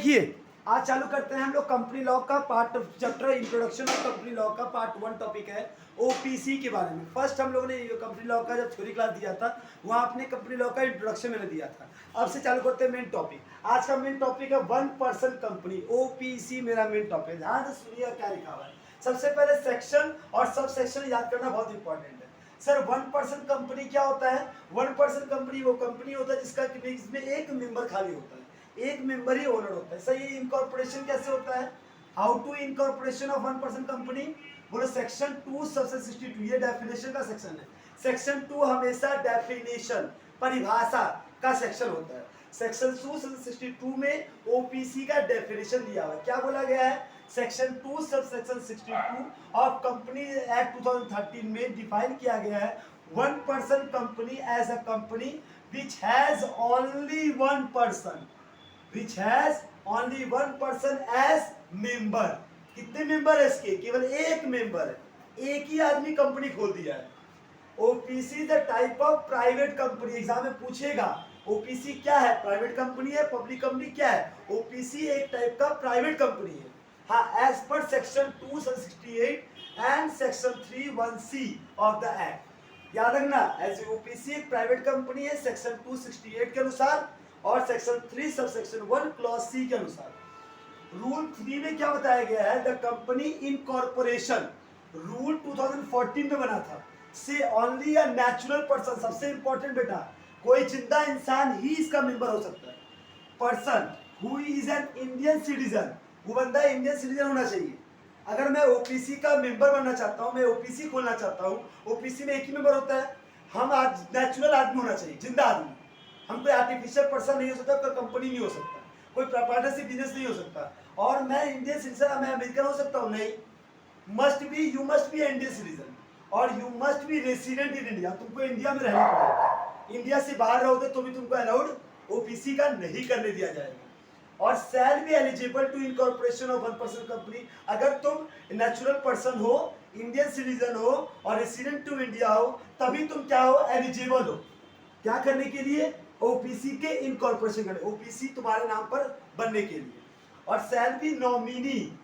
देखिए आज चालू करते हैं हम लोग कंपनी लॉ का part chapter introduction of company law का पार्ट 1 टॉपिक है ओपीसी के बारे में। फर्स्ट हम लोगों ने कंपनी लॉ का जब थ्योरी क्लास दिया था वहाँ आपने कंपनी लॉ का इंट्रोडक्शन मैंने दिया था। अब से चालू करते हैं मेन टॉपिक। आज का मेन टॉपिक है 1 पर्सन कंपनी, ओपीसी मेरा मेन टॉपिक है। ध्यान से सुनिएगा क्या लिखा हुआ है। सबसे पहले सेक्शन और सब सेक्शन याद करना बहुत इंपॉर्टेंट है। सर 1 पर्सन कंपनी क्या होता है? 1 पर्सन कंपनी वो कंपनी होता है जिसका इसमें एक मेंबर खाली होता है, एक मेंबर ही ओनर होता है। सही। इनकॉर्पोरेशन कैसे होता है? How to incorporation of 1 person company? बोलो सेक्शन 2 सबसे 62, ये डेफिनेशन का सेक्शन है। सेक्शन 2 हमेशा डेफिनेशन परिभाषा का सेक्शन होता है। सेक्शन 2 सबसे 62 में ओपीसी का डेफिनेशन दिया हुआ है। क्या बोला गया है? Section 2 sub section 62 of company act 2013 में डिफाइन किया गया है 1 person company as a company which has only one person, which has only one person as member। कितने मेंबर है इसके? केवल एक मेंबर है, एक ही आदमी कंपनी खोल दिया है। OPC the type of private company. Exam में पूछेगा ओपीसी क्या है? प्राइवेट कंपनी है, पब्लिक कंपनी क्या है? ओपीसी एक टाइप का प्राइवेट कंपनी है। हाँ, as per section 268 and section 31C of the act. याद रखना, एज ओपीसी एक प्राइवेट कंपनी है सेक्शन 268 के अनुसार और section 3 sub section 1 clause C के अनुसार। रूल 3 में क्या बताया गया है? द कंपनी इनकॉर्पोरेशन रूल 2014 में बना था से ओनली अ नेचुरल पर्सन। सबसे इंपॉर्टेंट बेटा, कोई जिंदा इंसान ही इसका मेंबर हो सकता है। Person who is an Indian citizen, वो बंदा इंडियन सिटीजन होना चाहिए। अगर मैं ओपीसी का मेंबर बनना चाहता हूं, मैं ओपीसी खोलना चाहता हूं, ओपीसी में एक ही मेंबर होता है। हम आज नेचुरल आदमी होना चाहिए, जिंदा आदमी। हम कोई आर्टिफिशियल पर्सन नहीं हो सकता, कोई कंपनी नहीं हो सकता, कोई पार्टनरशिप बिजनेस नहीं हो सकता। और मैं इंडियन सिटीजन, मैं अमेरिकन हो सकता हूँ? नहीं। You must be Indian citizen और you must be resident in India. तुमको इंडिया में रहना पड़ेगा। इंडिया से बाहर रहोगे तो भी तुमको अलाउड ओपीसी का नहीं करने दिया जाएगा। और shall be eligible to incorporation of 1 person company. अगर तुम नेचुरल पर्सन हो, इंडियन सिटीजन हो और रेसिडेंट टू इंडिया हो, तभी तुम क्या हो? एलिजिबल हो। क्या करने के लिए? ओपीसी के इनकॉर्पोरेशन करने, ओपीसी तुम्हारे नाम पर बनने के लिए। और शैल बी नॉमिनी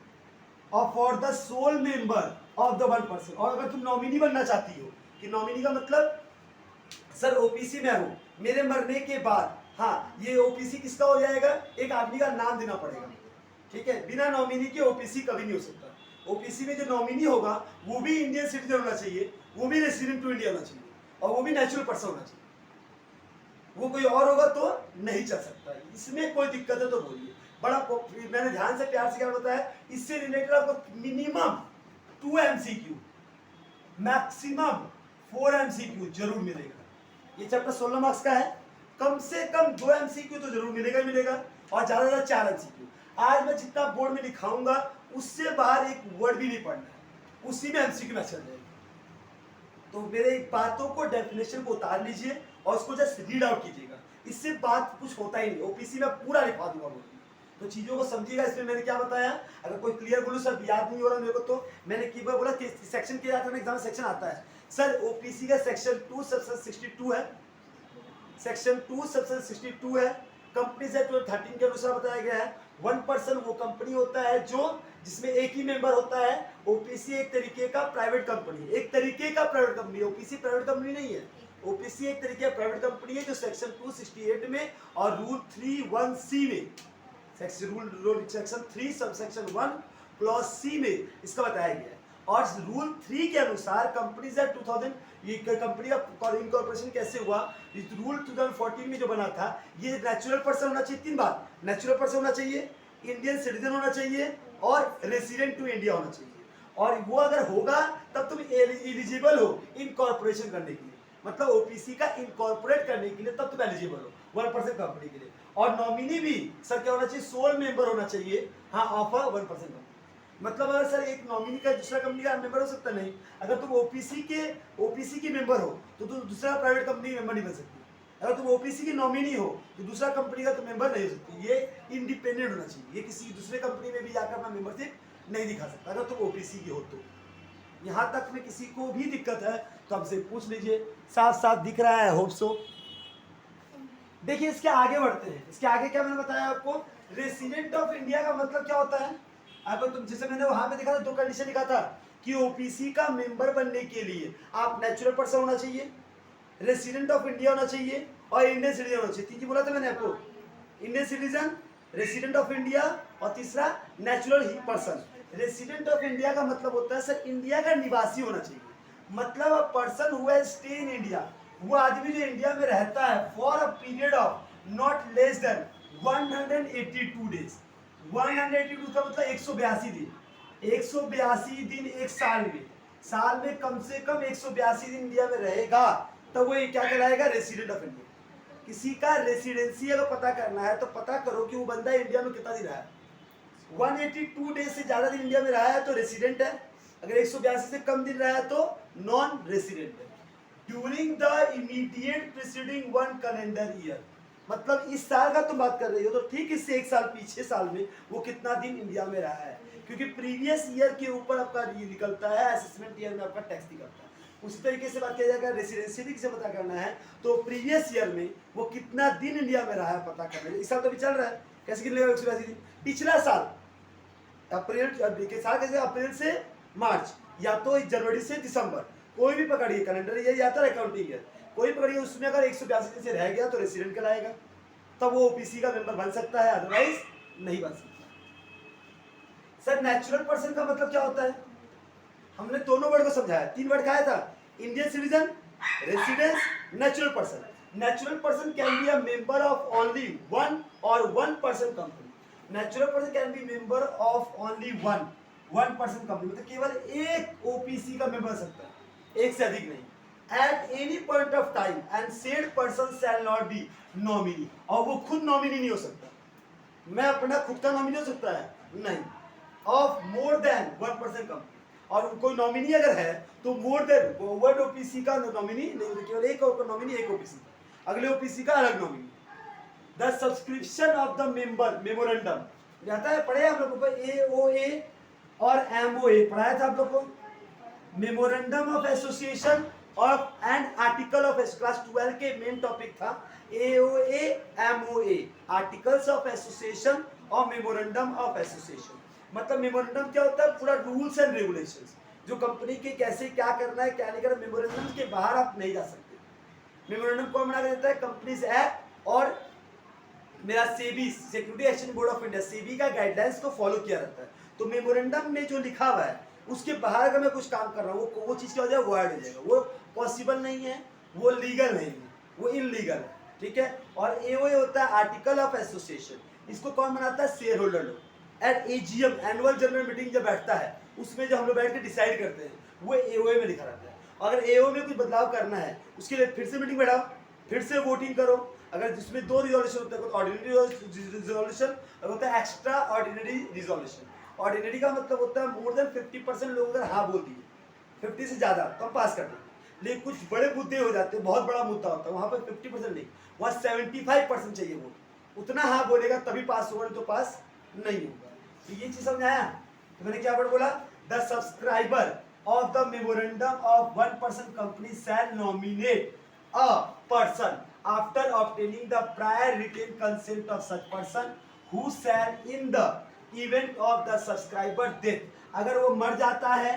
और for the sole member of the 1 person. और अगर तुम नॉमिनी बनना चाहती हो, कि नॉमिनी का मतलब सर ओपीसी में हूं, मेरे मरने के बाद हाँ ये ओपीसी किसका हो जाएगा? एक आदमी का नाम देना पड़ेगा। ठीक है, बिना नॉमिनी के ओपीसी कभी नहीं हो सकता। ओपीसी में जो नॉमिनी होगा वो भी इंडियन सिटीजन होना चाहिए, वो भी रेसिडेंट टू इंडिया होना चाहिए और वो भी नेचुरल पर्सन होना चाहिए। वो कोई और होगा तो नहीं चल सकता। इसमें कोई दिक्कत है तो बोलिए। बड़ा मैंने ध्यान से प्यार से क्या बताया, इससे रिलेटेड आपको मिनिमम 2 MCQ, मैक्सिमम 4 MCQ जरूर मिलेगा। ये चैप्टर 16 मार्क्स का है, कम से कम 2 MCQ तो जरूर मिलेगा ही मिलेगा और ज्यादा से ज्यादा 4 MCQ। आज मैं जितना बोर्ड में लिखाऊंगा उससे बाहर एक वर्ड भी नहीं पढ़ना है, उसी में MCQ में चल जाएगा। तो मेरे बातों को, डेफिनेशन को उतार लीजिए और उसको जस्ट रीड आउट कीजिएगा। इससे बात कुछ होता ही नहीं। ओपीसी में पूरा लिखा दूंगा बोर्ड में, तो चीजों को समझिएगा। इसमें मैंने क्या बताया, अगर कोई क्लियर बोलूं सर याद नहीं हो रहा मेरे को, तो मैंने की बार बोला कि सेक्शन के जाते एग्जाम सेक्शन आता है सर ओपीसी का सेक्शन 2 सबसेक्शन 62 है। सेक्शन 2 सबसेक्शन 62 है। कंपनीज एक्ट 2013 के अनुसार बताया गया है 1 पर्सन वो कंपनी होता है जो जिसमें एक ही मेंबर होता है। ओपीसी एक तरीके का प्राइवेट कंपनी, एक तरीके का private company, OPC private company नहीं है। ओपीसी एक तरीके का प्राइवेट कंपनी है जो सेक्शन 268 में और रूल 31C में, सेक्शन 3 सबसेक्शन 1 क्लॉज C में इसका बताया गया है। और रूल 3 के अनुसार कंपनीज एक्ट 2000, ये कंपनी का इनकॉर्पोरेशन कैसे हुआ? इस रूल 2014 में जो बना था, ये नेचुरल पर्सन होना चाहिए। 3 बात, नेचुरल पर्सन होना चाहिए, इंडियन सिटीजन होना चाहिए और रेसिडेंट टू इंडिया होना चाहिए। और वो अगर होगा तब तुम एलिजिबल हो इनकॉर्पोरेशन करने के लिए, मतलब ओपीसी का इनकॉर्पोरेट करने के लिए तब तुम एलिजिबल हो 1 पर्सन कंपनी के लिए। और नॉमिनी भी सर क्या होना चाहिए? सोल मेंबर होना चाहिए, हाँ, ऑफ अ 1 पर्सन कंपनी। मतलब अगर सर एक नॉमिनी का दूसरा कंपनी का मेंबर हो सकता नहीं। अगर तुम ओपीसी की मेंबर हो तो तुम दूसरा प्राइवेट कंपनी मेंबर नहीं बन सकती। अगर तुम ओपीसी की नॉमिनी हो तो दूसरा कंपनी का तो मेंबर नहीं हो सकती। ये इंडिपेंडेंट होना चाहिए, ये किसी दूसरे कंपनी में भी जाकर अपना मेंबरशिप नहीं दिखा सकता अगर तुम ओपीसी की हो तो। यहाँ तक में किसी को भी दिक्कत है तो हमसे पूछ लीजिए। साफ साफ दिख रहा है, होप सो। देखिए इसके आगे बढ़ते हैं। इसके आगे क्या मैंने बताया आपको, रेसिडेंट ऑफ इंडिया का मतलब क्या होता है? अगर तुम जैसे मैंने वहां पे देखा था, दो कंडीशन लिखा था कि ओपीसी का मेंबर बनने के लिए आप नेचुरल पर्सन होना चाहिए, रेसिडेंट ऑफ इंडिया होना चाहिए और इंडियन सिटीजन होना चाहिए। तीन बोला था मैंने आपको, Indian citizen, resident of India और तीसरा natural he person. Resident of India का मतलब होता है सर इंडिया का निवासी होना चाहिए, मतलब a person who has stay in India, वो आदमी जो इंडिया में रहता है for a period of not less than 182 days. 182 का मतलब 182 दिन, 182 दिन एक साल में कम से कम 182 दिन इंडिया में रहेगा, तब वो क्या कहलाएगा? Resident of India. किसी का रेसिडेंसी अगर पता करना है तो पता करो कि वो बंदा इंडिया में कितना दिन रहा है। 182 डेज से ज्यादा दिन इंडिया में रहा है तो रेसिडेंट है, अगर 182 से कम दिन रहा है तो नॉन रेसिडेंट है। During the immediate preceding 1 calendar year, मतलब इस साल का तुम बात कर रही हो तो ठीक इससे एक साल पीछे साल में वो कितना दिन इंडिया में रहा है, क्योंकि प्रीवियस ईयर के ऊपर आपका ये निकलता है, असेसमेंट ईयर में आपका टैक्स निकलता है। उसी तरीके से बात किया जाएगा रेसिडेंशियली से पता करना है तो प्रीवियस ईयर में वो कितना दिन इंडिया में रहा है पता करना है। इस साल तो भी चल रहा है, कैसे गिन लेगा 182 दिन? पिछला साल अप्रैल के साल कैसे, अप्रैल से मार्च या तो जनवरी से दिसंबर, कोई भी पकड़िए, कैलेंडर ईयर या तो अकाउंटिंग ईयर कोई पकड़िए, उसमें अगर 182 दिन से रह गया तो रेसिडेंट कहलाएगा, तब वो ओपीसी का मेंबर बन सकता है, अदरवाइज नहीं बन सकता। सर नेचुरल पर्सन का मतलब क्या होता है? हमने दोनों वर्ड को समझाया, 3 वर्ड का आया था, Indian citizen, residence, natural person. Natural person can be a member of only one और one person company. Natural person can be member of only one person company, मतलब केवल एक ओपीसी का मेंबर सकता है, एक से अधिक नहीं। At any point of time and said person shall not be nominee, और वो खुद नॉमिनी नहीं हो सकता। मैं अपना खुद का नॉमिनी हो सकता है? नहीं। ऑफ मोर देन 1% कंपनी, और कोई नॉमिनी अगर है तो मोर देन वन ओपीसी का नॉमिनी नहीं, केवल एक नॉमिनी एक ओपीसी का, अगले ओपीसी का अलग nominee. The subscription of the member memorandum, जाता है पढ़े आप लोगों को, एओए और एमओए पढ़ाया था आप लोगों को। मेमोरेंडम ऑफ एसोसिएशन और एंड आर्टिकल ऑफ क्लास 12 के मेन टॉपिक था AOA MOA, articles of association और मेमोरेंडम ऑफ एसोसिएशन। मतलब मेमोरेंडम क्या होता है? पूरा रूल्स एंड रेगुलेशंस, जो कंपनी के कैसे क्या करना है क्या नहीं करना, मेमोरेंडम के बाहर आप नहीं जा सकते। मेमोरेंडम कौन बना के देता है? कंपनीज एक्ट और मेरा SEBI, security exchange board of India, SEBI का गाइडलाइंस को फॉलो किया रहता है। तो मेमोरेंडम में जो लिखा हुआ है उसके बाहर अगर मैं कुछ काम कर रहा हूँ वो चीज़ क्या हो जाएगा? वर्ड हो जाएगा, वो पॉसिबल नहीं है, वो लीगल नहीं है, वो इनलीगल है, ठीक है। और एओए होता है आर्टिकल ऑफ एसोसिएशन, इसको कौन बनाता है? शेयर होल्डर लोग। At AGM annual general meeting जब बैठता है उसमें जो हम लोग बैठ के डिसाइड करते हैं वो एओए में लिखा रहता है। अगर एओए में कुछ बदलाव करना है उसके लिए फिर से मीटिंग बैठाओ, फिर से वोटिंग करो। अगर जिसमें 2 रिजोल्यूशन होते हैं, ऑर्डिनरी रिजोल्यूशन और होता है एक्स्ट्रा ऑर्डिनरी रिजोल्यूशन। ऑर्डिनरी का मतलब होता है मोर देन 50% लोग अगर हाँ बोल दिए, 50 से ज़्यादा तो हम पास कर देंगे। लेकिन कुछ बड़े मुद्दे हो जाते हैं, बहुत बड़ा मुद्दा होता है, वहाँ पर 50% नहीं, वहाँ 75% चाहिए वोट, उतना हाँ बोलेगा तभी पास होगा, नहीं तो पास नहीं होगा। तो ये चीज़ समझ आया? तो मैंने क्या वर्ड बोला? The subscriber of the memorandum of 1% company shall nominate a person after obtaining the prior written consent of such person who shall in the event of the subscriber death, अगर वो मर जाता है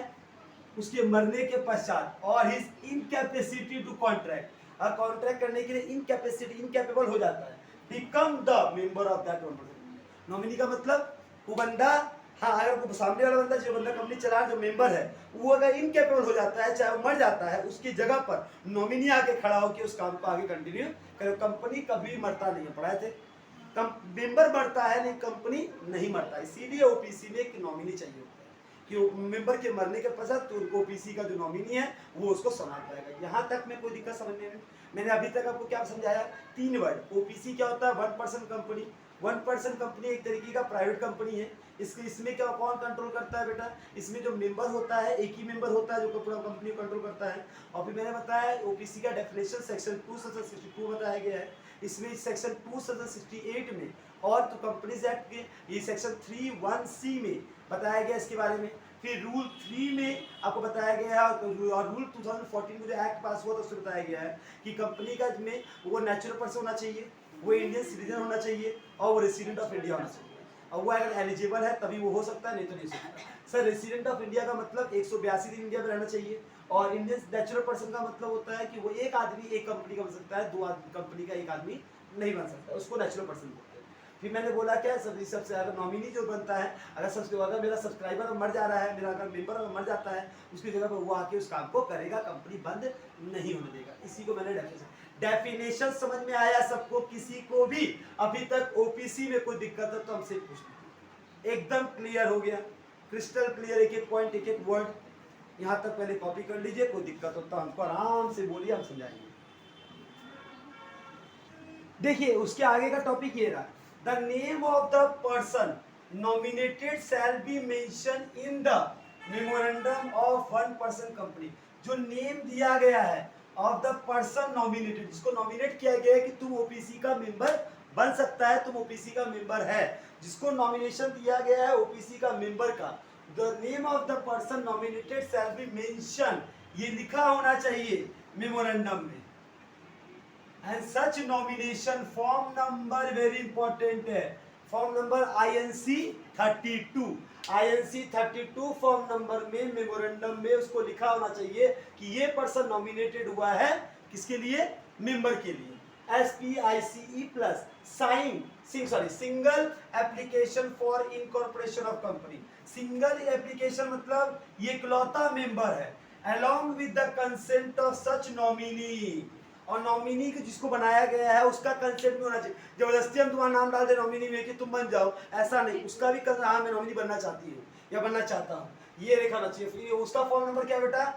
उसके मरने के पश्चात और his incapacity to contract, contract करने के लिए इनकेपेबल हो जाता है, become the member of that 1%। Nominee का मतलब वो बंदा, हाँ अगर वो सामने वाला बंदा जो बंदा कंपनी चला जो मेंबर है वो अगर इनकेपेबल हो जाता है, चाहे वो मर जाता है, उसकी जगह पर नॉमिनी आके खड़ा होकर उस काम को आगे कंटिन्यू करे। कंपनी कभी मरता नहीं है, पढ़ाए थे, मेंबर मरता है नहीं, कंपनी नहीं मरता। इसीलिए ओपीसी में एक नॉमिनी चाहिए होता है कि मेंबर के मरने के पश्चात तो ओपीसी का जो नॉमिनी है वो उसको संभाल पाएगा। यहाँ तक में कोई दिक्कत समझने में? मैंने अभी तक आपको क्या समझाया? 3 वर्ड। ओपीसी क्या होता है? 1% कंपनी। 1% कंपनी एक तरीके का प्राइवेट कंपनी है। इसमें क्या कौन कंट्रोल करता है बेटा? इसमें जो मेंबर होता है एक ही मेंबर होता है जो पूरा कंपनी को कंट्रोल करता है। और फिर मैंने बताया ओपीसी का डेफिनेशन सेक्शन 262 बताया गया है। इसमें सेक्शन 268 में और तो कंपनीज एक्ट के ये सेक्शन 31C में बताया गया इसके बारे में। फिर रूल 3 में आपको बताया गया है और रूल 2014 में जो एक्ट पास हुआ तो उसमें बताया गया है कि कंपनी का में वो नेचुरल पर्सन होना चाहिए, वो इंडियन सिटीजन होना चाहिए और वो रेसिडेंट ऑफ इंडिया होना चाहिए। और वो अगर एलिजिबल है तभी वो हो सकता है, नहीं तो नहीं हो सकता। सर रेसिडेंट ऑफ इंडिया का मतलब 182 दिन इंडिया में रहना चाहिए, और इंडियन नेचुरल पर्सन का मतलब होता है कि वो एक आदमी एक कंपनी का बन सकता है, दो कंपनी का एक आदमी नहीं बन सकता, उसको नेचुरल पर्सन बोलते हैं। फिर मैंने बोला क्या, सबसे ज़्यादा नॉमिनी जो बनता है, अगर मेरा सब्सक्राइबर मर जा रहा है, मेरा अगर मेंबर मर जाता है, उसकी जगह पर वो आके उस काम को करेगा, कंपनी बंद नहीं होने देगा। इसी को मैंने डेफिनेशन समझ में आया सबको? किसी को भी अभी तक ओपीसी में कोई दिक्कत है तो हमसे पूछ लीजिए। एकदम क्लियर हो गया, क्रिस्टल क्लियर, एक एक पॉइंट एक एक वर्ड यहाँ तक पहले कॉपी कर लीजिए। कोई दिक्कत हो तो हमको आराम से बोलिए, हम समझाएंगे। देखिए उसके आगे का टॉपिक ये रहा, the name of the person nominated shall be mention in the memorandum of one person company. जो नेम दिया गया है ऑफ द पर्सन नॉमिनेटेड, जिसको नॉमिनेट किया गया है कि तुम ओपीसी का मेंबर बन सकता है, तुम ओपीसी का मेंबर है, जिसको नॉमिनेशन दिया गया है ओपीसी का मेंबर का, the name of the person nominated shall be mention, ये लिखा होना चाहिए मेमोरेंडम में। And such nomination form number very important है, form number INC 32, INC 32 form number में मेमोरेंडम में उसको लिखा होना चाहिए कि ये पर्सन नॉमिनेटेड हुआ है किसके लिए, मेंबर के लिए। SPICE plus single application for incorporation of company. Single application मतलब ये इकलौता मेंबर है, along with the consent of such nominee, और नॉमिनी को जिसको बनाया गया है उसका कंसेंट भी होना चाहिए। जबरदस्ती हम तुम्हारा नाम डाल दे नॉमिनी में कि तुम बन जाओ, ऐसा नहीं, उसका भी हाँ मैं नॉमिनी बनना चाहती हूँ या बनना चाहता हूँ, ये लिखना चाहिए। फिर उसका फॉर्म नंबर क्या है बेटा,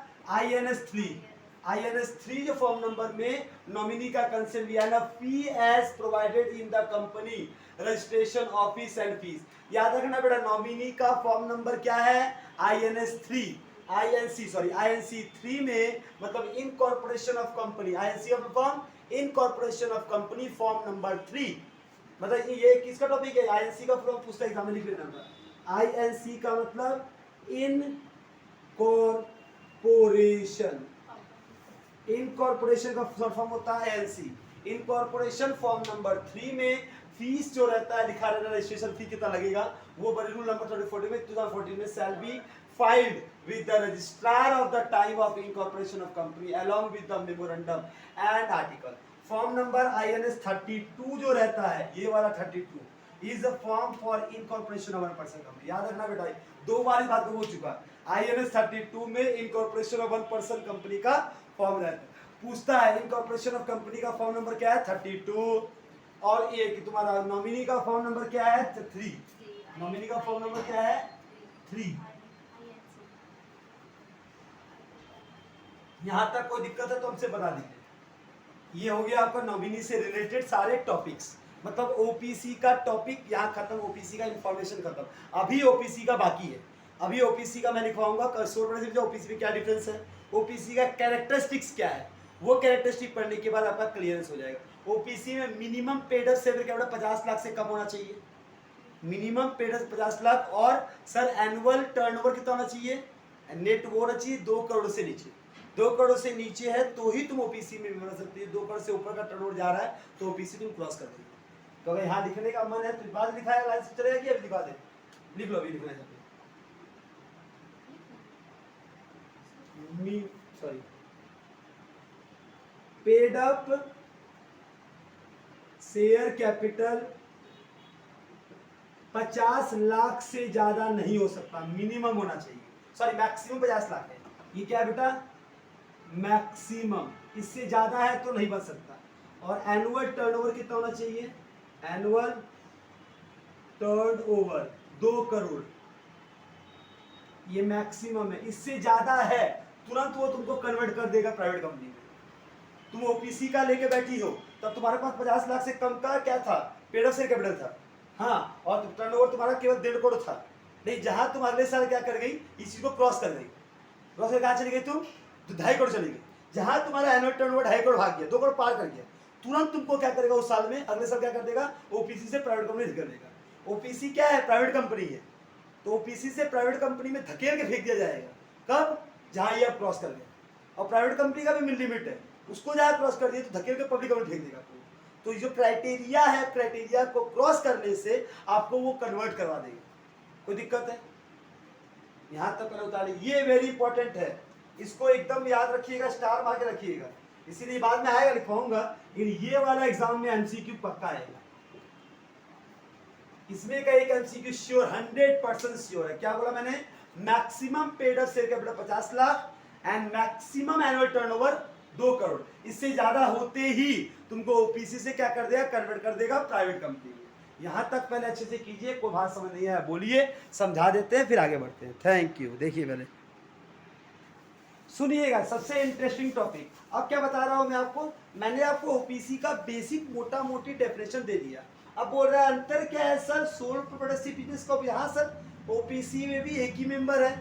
INS3 जो फॉर्म नंबर में नॉमिनी का कंसेंट लिया है ना, fee as provided in the company registration office and fees. याद रखना बेटा, नॉमिनी का फॉर्म नंबर क्या है, INC3 में मतलब incorporation of company, INC of form incorporation of company form number 3। मतलब ये किसका टॉपिक है, INC का फॉर्म पूछता है एग्जाम में, लिख लेना। INC का मतलब इनकॉर्पोरेशन का शॉर्ट फॉर्म होता है INC। इनकॉर्पोरेशन फॉर्म नंबर 3 में फीस जो रहता है लिखा रहता है, रजिस्ट्रेशन फी कितना लगेगा वो रूल नंबर 2014 में 2014 में shall be filed with the registrar of the time of incorporation of company along with the memorandum and article। Form number INS 32 जो रहता है, ये वाला 32 is a form for incorporation of one person company। याद रखना बेटा, दो बार इस बात को हो चुका है, INS 32 में incorporation of one person company का फॉर्म रहता है। पूछता है incorporation of company का फॉर्म नंबर क्या है, 32, और ये कि तुम्हारा नॉमिनी का फॉर्म नंबर क्या है, 3। नॉमिनी का फॉर्म नंबर क्या है, 3। यहां तक कोई दिक्कत है तो हमसे बता दीजिए। ये हो गया आपका नॉमिनी से रिलेटेड सारे टॉपिक्स, मतलब ओपीसी का टॉपिक यहाँ खत्म, ओपीसी का इंफॉर्मेशन खत्म। अभी ओपीसी का बाकी है, अभी ओपीसी का मैं लिखवाऊंगा ओपीसी में क्या डिफरेंस है, ओपीसी का कैरेक्टरिस्टिक्स क्या है, वो कैरेक्टरिस्टिक पढ़ने के बाद आपका क्लियरेंस हो जाएगा। ओपीसी में मिनिमम पेड अप सैलरी क्या 50 लाख से कम होना चाहिए, मिनिमम पेड अप 50 लाख, और सर एनुअल टर्नओवर कितना होना चाहिए, नेट वो होना चाहिए 2 करोड़ से नीचे। 2 करोड़ से नीचे है तो ही तुम ओपीसी में बन सकती है, 2 करोड़ से ऊपर का टर्नओवर जा रहा है तो ओपीसी तुम क्रॉस कर देगी। तो अगर यहाँ लिखने का मन है तो बाद लिखा है, लाइन से चलेगा कि अभी दिखा दे, लिख लो, अभी लिखना है sorry, paid up share capital 50 lakh से ज्यादा नहीं हो सकता, मिनिमम होना चाहिए, सॉरी मैक्सिमम 50 लाख है। ये क्या है बेटा, मैक्सिमम, इससे ज्यादा है तो नहीं बन सकता। और एनुअल टर्नओवर कितना होना चाहिए, एनुअल टर्नओवर 2 करोड़, ये मैक्सिमम है। इससे ज्यादा है तुरंत वो तुमको कन्वर्ट कर देगा प्राइवेट कंपनी में। तुम ओपीसी का लेके बैठी हो तब तुम्हारे पास 50 लाख से कम का क्या था, पेड अप शेयर कैपिटल था, हाँ, और टर्नओवर तुम्हारा केवल 1.5 करोड़ था। नहीं, जहां तुम अगले साल क्या कर गई, इस चीज को क्रॉस कर गई, क्रॉस कर कहां चली गई तुम, तो 2.5 करोड़ चली गई। जहां तुम्हारा एनुअल टर्नओवर 2.5 करोड़ भाग गया, 2 करोड़ पार कर गया, तुरंत तुमको क्या करेगा उस साल में, अगले साल क्या कर देगा, ओपीसी से प्राइवेट कंपनी कर देगा। ओपीसी क्या है, प्राइवेट कंपनी है, तो ओपीसी से प्राइवेट कंपनी में धकेल के फेंक दिया जाएगा। कब, जहां ये आप क्रॉस कर गए। और प्राइवेट कंपनी का भी लिमिट है, उसको जहां क्रॉस कर दिया तो धकेल के पब्लिक कंपनी फेंक देगा। तो जो क्राइटेरिया है, क्राइटेरिया को क्रॉस करने से आपको वो कन्वर्ट करवा देगा। कोई दिक्कत है? यहां तक पहले उतार लीजिए, ये वेरी इंपॉर्टेंट है, इसको एकदम याद रखिएगा, स्टार मार के रखिएगा, इसीलिए बाद में आएगा लिखवाऊंगा, लेकिन ये वाला एग्जाम में एमसीक्यू पक्का आएगा। इसमें का एक एमसीक्यू श्योर, 100% श्योर है। क्या बोला मैंने? Maximum paid up share capital 50 lakh and maximum annual turnover 2 crore. इससे ज्यादा होते ही तुमको ओपीसी से क्या कर देगा? कन्वर्ट कर देगा प्राइवेट कंपनी में। यहां तक पहले अच्छे से कीजिए, कोई बात समझ नहीं है बोलिए, समझा देते हैं फिर आगे बढ़ते हैं। Thank you. देखिए पहले सुनिएगा, सबसे इंटरेस्टिंग टॉपिक। अब क्या बता रहा हूं मैं आपको? मैंने आपको ओपीसी का बेसिक मोटा मोटी डेफिनेशन दे दिया। अब बोल रहा है अंतर क्या है सर सोल प्रोप्राइटरशिप बिजनेस का? यहाँ सर ओपीसी में भी एक ही मेंबर है,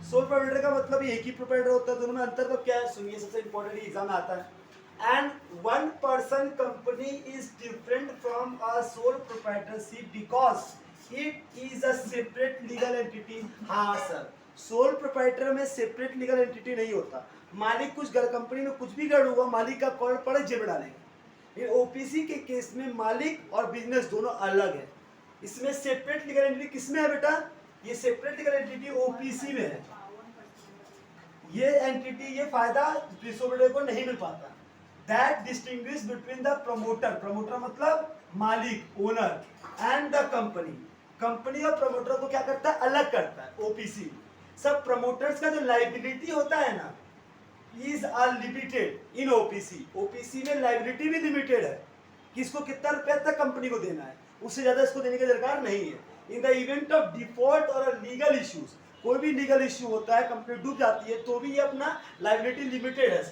सोल प्रोप्राइटर का मतलब एक ही प्रोप्राइटर होता है, दोनों में अंतर तो क्या है? सुनिए, सबसे इंपॉर्टेंट एग्जाम में आता है। And one person company is different from a sole proprietorship because it is a separate legal entity. हाँ सर, सोल प्रोप्राइटर में सेपरेट लीगल एंटिटी नहीं होता। मालिक कुछ कंपनी में कुछ भी गड़बड़ हुआ, मालिक का कॉल पड़े जेब डालेगा। ओपीसी के केस में मालिक और बिजनेस दोनों अलग है। इसमें सेपरेट लीगल एंटिटी किसमें है बेटा? ये सेपरेट लीगल एंटिटी ओपीसी में है। ये एंटिटी, ये फायदा प्रोप्राइटर को नहीं मिल पाता। That distinguish between the promoter, promoter मतलब मालिक, owner, and the company. Company और प्रमोटर को क्या करता है? अलग करता है ओपीसी। सब प्रमोटर्स का जो लाइबिलिटी होता है ना, is are limited in OPC. OPC में लाइबिलिटी भी लिमिटेड है, किसको कितना रुपया तक कंपनी को देना है, उससे ज्यादा इसको देने की दरकार नहीं है। In the event of default और लीगल इश्यूज, कोई भी लीगल इश्यू होता है, कंपनी डूब जाती है, तो भी ये अपना लाइबिलिटी लिमिटेड है।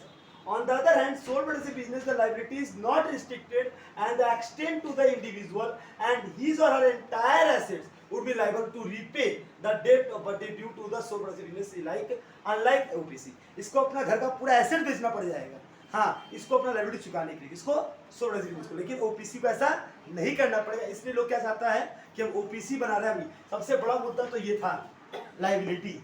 On the other hand, sole proprietorship business, the liability is not restricted and the extent to the individual and his or her entire assets would be liable to repay the debt of but due to the sole proprietorship business, like unlike OPC। इसको अपना घर का पूरा asset बेचना पड़ जाएगा, हाँ, इसको अपना लाइबिलिटी चुकाने के लिए, इसको सोल प्रोप्राइटरशिप बिजनेस को। लेकिन ओपीसी को ऐसा नहीं करना पड़ेगा। इसलिए लोग क्या चाहता है कि हम ओपीसी बना रहे हैं। सबसे बड़ा मुद्दा तो ये था, लाइबिलिटी।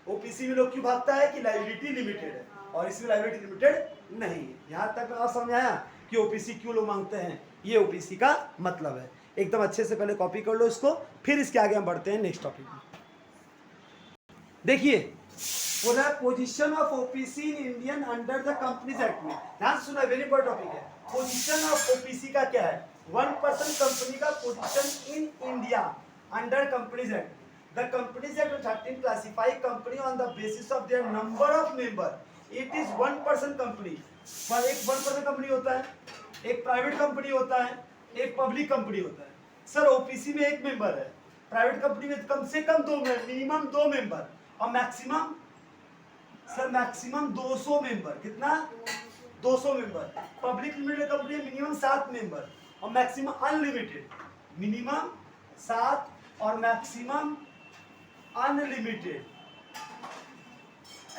ओपीसी में लोग क्यों भागता है कि लाइबिलिटी लिमिटेड है और इसमें लाइबिलिटी लिमिटेड नहीं है। यहां तक आप समझ आया कि ओपीसी क्यों लोग मांगते हैं? ये ओपीसी का मतलब है। एकदम अच्छे से पहले कॉपी कर लो इसको, फिर इसके आगे हम बढ़ते हैं नेक्स्ट टॉपिक में। देखिए, बोला position of OPC in Indian under the companies act में। ध्यान से सुना, वेरी इंपॉर्टेंट टॉपिक है। पोजीशन ऑफ ओपीसी का क्या है? 1% कंपनी का position in India under companies act. The Companies Act of 13 classify company on the basis of their number of member. It is 1% company। पर एक 1% कंपनी होता है, एक प्राइवेट कंपनी होता है, एक पब्लिक कंपनी होता है। सर ओपीसी में एक मेंबर है, प्राइवेट कंपनी में कम से कम 2 मेंबर, मिनिमम 2 मेंबर, और मैक्सिमम सर मैक्सिमम 200 मेंबर। कितना? 200 मेंबर। पब्लिक लिमिटेड कंपनी में मिनिमम 7 मेंबर और मैक्सिमम अनलिमिटेड। मिनिमम 7 और maximum unlimited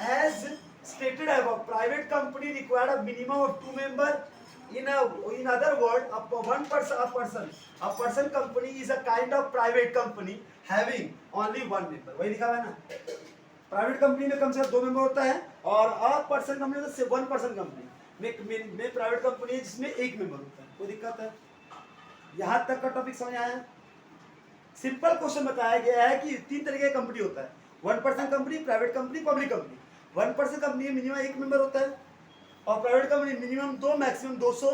as stated above. Private company required a minimum of 2 member. In other word, a person company is a kind of private company having only 1 member। वही लिखा हुआ है ना, private company में कम से कम 2 member होता है, और अ पर्सन कंपनी में 1% कंपनी में प्राइवेट कंपनी है जिसमें 1 मेंबर होता है। कोई दिक्कत है? यहां तक का टॉपिक समझ आया? सिंपल क्वेश्चन बताया गया है कि 3 तरीके का कंपनी होता है, 1% company, private company, public company. 1% company में मिनिमम 1 मेंबर होता है, और प्राइवेट कंपनी मिनिमम 2 मैक्सिमम 200,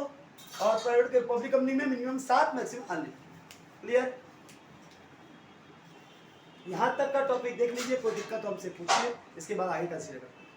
और प्राइवेट पब्लिक कंपनी में मिनिमम 7 मैक्सिमम अनलिमिटेड। क्लियर? यहां तक का टॉपिक देख लीजिए, कोई दिक्कत तो हमसे पूछिए, इसके बाद आगे कंसीडर करते हैं।